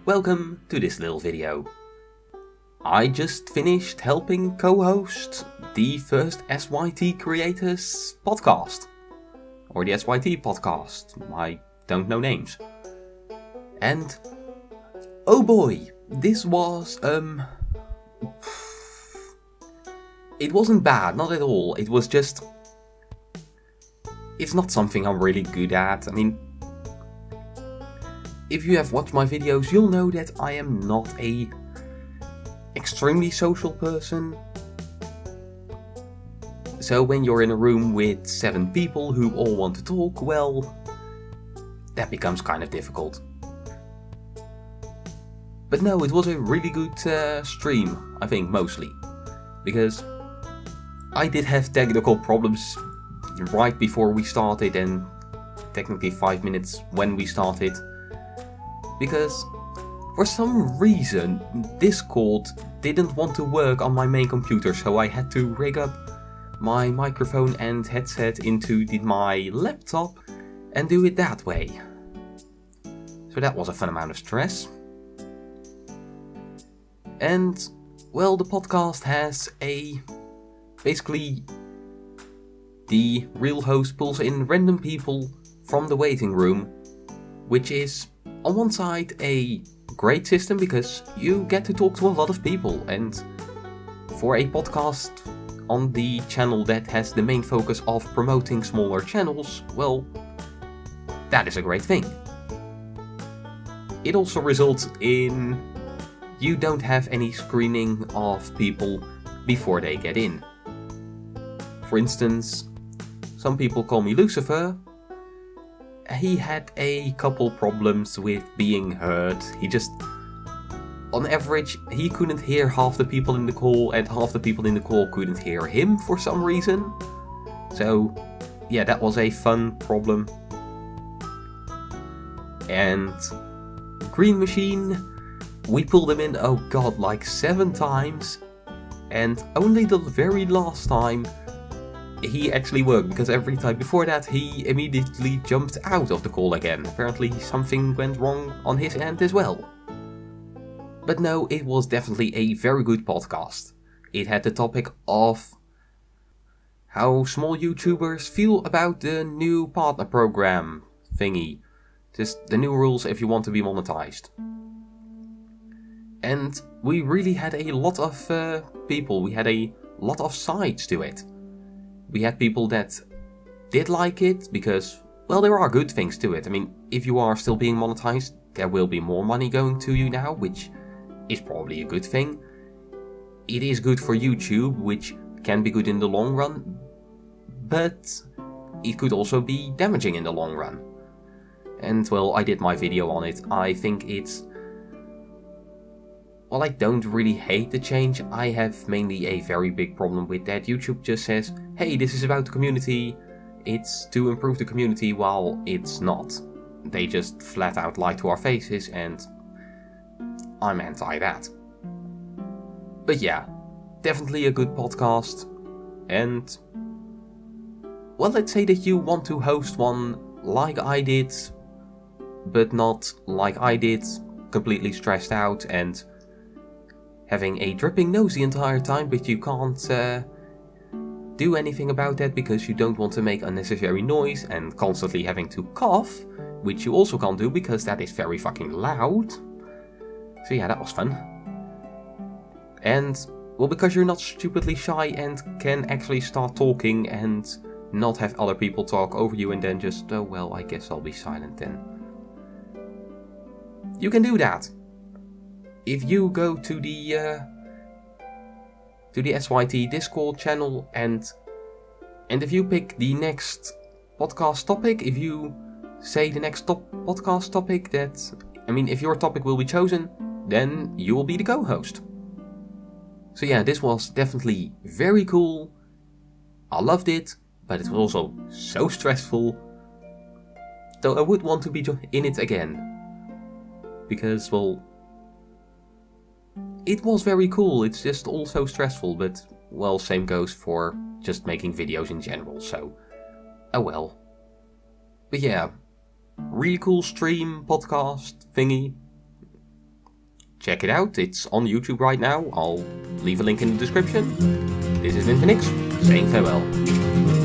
Welcome to this little video. I just finished helping co-host the first SYT Creators podcast. Or the SYT podcast, I don't know names. And, oh boy, this was, it wasn't bad, not at all, it was just, it's not something I'm really good at. I mean, if you have watched my videos, you'll know that I am not a extremely social person. So when you're in a room with 7 people who all want to talk, well, that becomes kind of difficult. But no, it was a really good stream, I think, mostly. Because I did have technical problems right before we started and technically 5 minutes when we started. Because for some reason Discord didn't want to work on my main computer, so I had to rig up my microphone and headset into my laptop and do it that way. So that was a fun amount of stress. And, well, the podcast has basically the real host pulls in random people from the waiting room, which is on one side a great system because you get to talk to a lot of people, and for a podcast on the channel that has the main focus of promoting smaller channels, well, that is a great thing. It also results in you don't have any screening of people before they get in. For instance, some people call me Lucifer. He had a couple problems with being heard. He just, on average, he couldn't hear half the people in the call, and half the people in the call couldn't hear him for some reason. So, yeah, that was a fun problem. And Green Machine, we pulled him in, oh god, like 7 times, and only the very last time he actually worked, because every time before that he immediately jumped out of the call again. Apparently something went wrong on his end as well. But no, it was definitely a very good podcast. It had the topic of how small YouTubers feel about the new partner program thingy. Just the new rules if you want to be monetized. And we really had a lot of people, we had a lot of sides to it. We had people that did like it because, well, there are good things to it. I mean, if you are still being monetized, there will be more money going to you now, which is probably a good thing. It is good for YouTube, which can be good in the long run, but it could also be damaging in the long run. And, well, I did my video on it. I think it's... Well, I don't really hate the change. I have mainly a very big problem with that. YouTube just says, hey, this is about the community, it's to improve the community, while it's not. They just flat out lie to our faces, and I'm anti that. But yeah, definitely a good podcast. And, well, let's say that you want to host one like I did, but not like I did, completely stressed out and having a dripping nose the entire time, but you can't do anything about that because you don't want to make unnecessary noise, and constantly having to cough, which you also can't do because that is very fucking loud. So yeah, that was fun. And, well, because you're not stupidly shy and can actually start talking and not have other people talk over you and then just, oh well, I guess I'll be silent then. You can do that. If you go to the SYT Discord channel and if you pick the next podcast topic, if you say the next podcast topic if your topic will be chosen, then you will be the co-host. So yeah, this was definitely very cool. I loved it, but it was also so stressful. So I would want to be in it again. Because, well, it was very cool, it's just also stressful, but, well, same goes for just making videos in general, so, oh well. But yeah, really cool stream, podcast, thingy. check it out. It's on YouTube right now. I'll leave a link in the description. This is Infinix, saying farewell.